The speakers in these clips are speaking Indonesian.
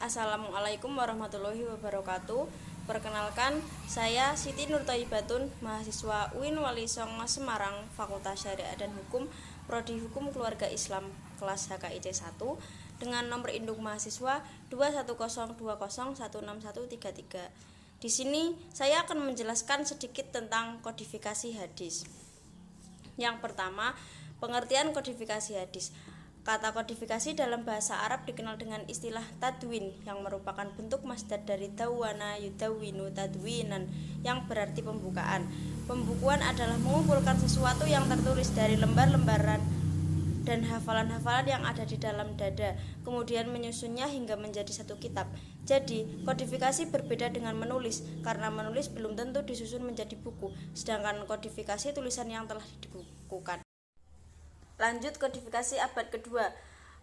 Assalamualaikum warahmatullahi wabarakatuh. Perkenalkan, saya Siti Nur Thayyibatun, mahasiswa UIN Wali Songo Semarang, Fakultas Syariah dan Hukum, Prodi Hukum Keluarga Islam, kelas HKIC 1, dengan nomor induk mahasiswa 21020161133. Di sini saya akan menjelaskan sedikit tentang kodifikasi hadis. Yang pertama, pengertian kodifikasi hadis. Kata kodifikasi dalam bahasa Arab dikenal dengan istilah tadwin, yang merupakan bentuk masdar dari dawana yudawinu tadwinan, yang berarti pembukaan. Pembukuan adalah mengumpulkan sesuatu yang tertulis dari lembar-lembaran dan hafalan-hafalan yang ada di dalam dada, kemudian menyusunnya hingga menjadi satu kitab. Jadi, kodifikasi berbeda dengan menulis, karena menulis belum tentu disusun menjadi buku, sedangkan kodifikasi tulisan yang telah dibukukan. Lanjut, kodifikasi abad kedua.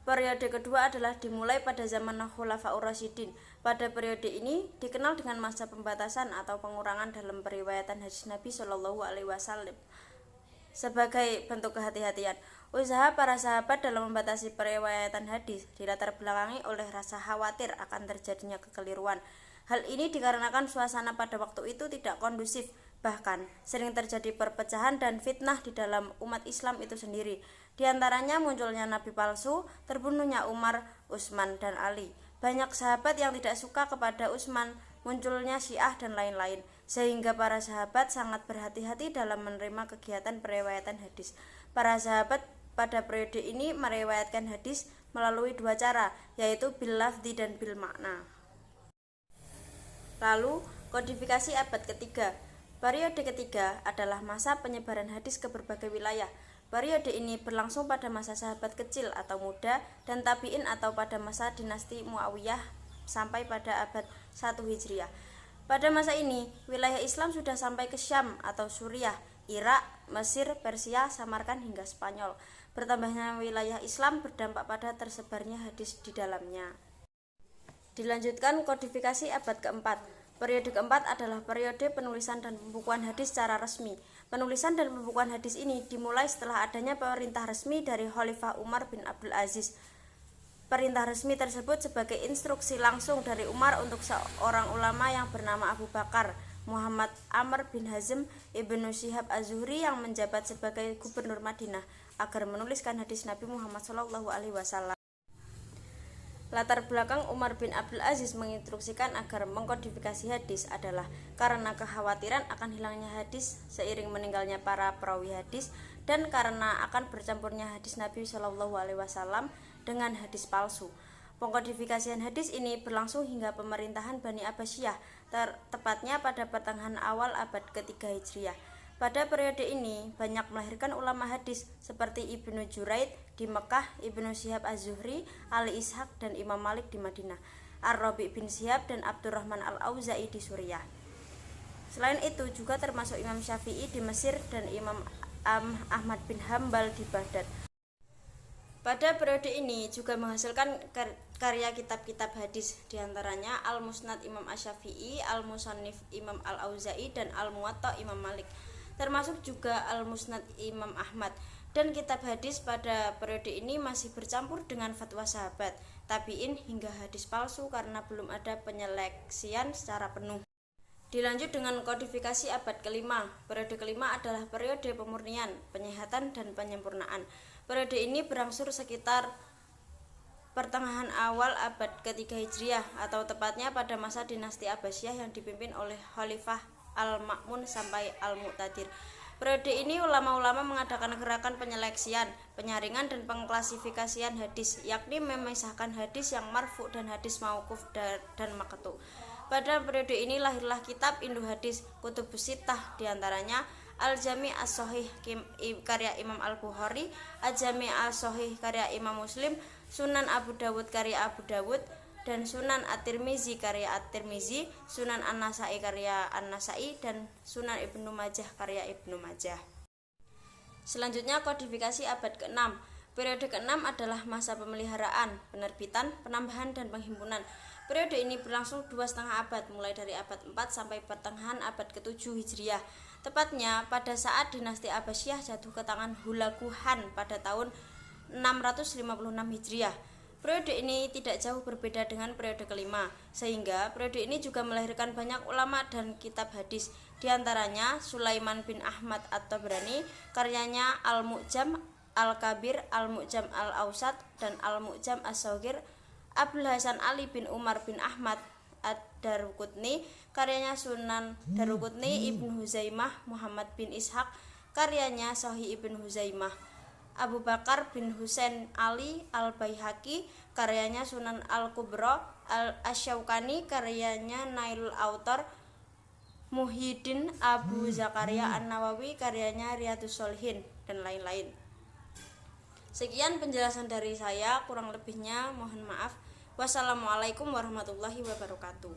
Periode kedua adalah dimulai pada zaman Khulafaur Rasyidin. Pada periode ini dikenal dengan masa pembatasan atau pengurangan dalam periwayatan hadis Nabi Shallallahu Alaihi Wasallam. Sebagai bentuk kehati-hatian, usaha para sahabat dalam membatasi periwayatan hadis dilatar belakangi oleh rasa khawatir akan terjadinya kekeliruan. Hal ini dikarenakan suasana pada waktu itu tidak kondusif, bahkan sering terjadi perpecahan dan fitnah di dalam umat Islam itu sendiri. Di antaranya munculnya nabi palsu, terbunuhnya Umar, Utsman, dan Ali. Banyak sahabat yang tidak suka kepada Utsman, munculnya Syiah, dan lain-lain, sehingga para sahabat sangat berhati-hati dalam menerima kegiatan periwayatan hadis. Para sahabat pada periode ini meriwayatkan hadis melalui dua cara, yaitu bil lafzi dan bil makna. Lalu, kodifikasi abad ketiga. Periode ketiga adalah masa penyebaran hadis ke berbagai wilayah. Periode ini berlangsung pada masa sahabat kecil atau muda dan tabi'in atau pada masa dinasti Muawiyah sampai pada abad 1 Hijriah. Pada masa ini, wilayah Islam sudah sampai ke Syam atau Suriah, Irak, Mesir, Persia, Samarkand hingga Spanyol. Bertambahnya wilayah Islam berdampak pada tersebarnya hadis di dalamnya. Dilanjutkan, kodifikasi abad keempat. Periode keempat adalah periode penulisan dan pembukuan hadis secara resmi. Penulisan dan pembukuan hadis ini dimulai setelah adanya perintah resmi dari Khalifah Umar bin Abdul Aziz. Perintah resmi tersebut sebagai instruksi langsung dari Umar untuk seorang ulama yang bernama Abu Bakar Muhammad Amr bin Hazm ibnu Syihab Az-Zuhri yang menjabat sebagai gubernur Madinah agar menuliskan hadis Nabi Muhammad SAW. Latar belakang Umar bin Abdul Aziz menginstruksikan agar mengkodifikasi hadis adalah karena kekhawatiran akan hilangnya hadis seiring meninggalnya para perawi hadis dan karena akan bercampurnya hadis Nabi Shallallahu Alaihi Wasallam dengan hadis palsu. Pengkodifikasian hadis ini berlangsung hingga pemerintahan Bani Abbasiyah, tepatnya pada pertengahan awal abad ketiga Hijriah. Pada periode ini banyak melahirkan ulama hadis seperti Ibnu Juraid di Mekah, Ibnu Syihab Az-Zuhri, Ali Ishaq, dan Imam Malik di Madinah, Ar-Rabi bin Syihab dan Abdurrahman Al-Auza'i di Suriah. Selain itu juga termasuk Imam Syafi'i di Mesir dan Imam Ahmad bin Hambal di Baghdad. Pada periode ini juga menghasilkan karya kitab-kitab hadis, diantaranya Al-Musnad Imam Asy-Syafi'i, Al-Musannif Imam Al-Auza'i, dan Al-Muwatta Imam Malik, termasuk juga Al-Musnad Imam Ahmad. Dan kitab hadis pada periode ini masih bercampur dengan fatwa sahabat, tabi'in hingga hadis palsu karena belum ada penyeleksian secara penuh. Dilanjut dengan kodifikasi abad kelima. Periode kelima adalah periode pemurnian, penyehatan, dan penyempurnaan. Periode ini berangsur sekitar pertengahan awal abad ketiga Hijriah atau tepatnya pada masa dinasti Abbasiyah yang dipimpin oleh Khalifah Al-Ma'mun sampai Al-Mu'tadir. Periode ini ulama-ulama mengadakan gerakan penyeleksian, penyaringan, dan pengklasifikasian hadis, yakni memisahkan hadis yang marfu dan hadis mauquf dan maqtu. Pada periode ini lahirlah kitab Indu Hadis, Kutubus Sittah, diantaranya Al-Jami' As-Sahih karya Imam Al-Bukhari, Al-Jami' As-Sahih karya Imam Muslim, Sunan Abu Dawud karya Abu Dawud, dan Sunan At-Tirmizi karya At-Tirmizi, Sunan An-Nasa'i karya An-Nasa'i, dan Sunan Ibnu Majah karya Ibnu Majah. Selanjutnya, kodifikasi abad ke-6. Periode ke-6 adalah masa pemeliharaan, penerbitan, penambahan, dan penghimpunan. Periode ini berlangsung 2,5 abad, mulai dari abad 4 sampai pertengahan abad ke-7 Hijriah. Tepatnya pada saat dinasti Abbasiyah jatuh ke tangan Hulagu Han pada tahun 656 Hijriah. Periode ini tidak jauh berbeda dengan periode kelima, sehingga periode ini juga melahirkan banyak ulama dan kitab hadis. Di antaranya Sulaiman bin Ahmad At-Tabrani, karyanya Al-Mu'jam Al-Kabir, Al-Mu'jam Al-Awsat, dan Al-Mu'jam As-Shaghir. Abdul Hasan Ali bin Umar bin Ahmad Ad-Daruqutni, karyanya Sunan Daruqutni. Ibnu Huzaimah Muhammad bin Ishaq, karyanya Sahih Ibnu Huzaimah. Abu Bakar bin Husain Ali Al-Baihaqi, karyanya Sunan Al-Kubra. Al-Asyaukani, karyanya Nailul Autar. Muhyiddin Abu Zakaria An-Nawawi, karyanya Riyadhus Shalihin, dan lain-lain. Sekian penjelasan dari saya, kurang lebihnya mohon maaf. Wassalamualaikum warahmatullahi wabarakatuh.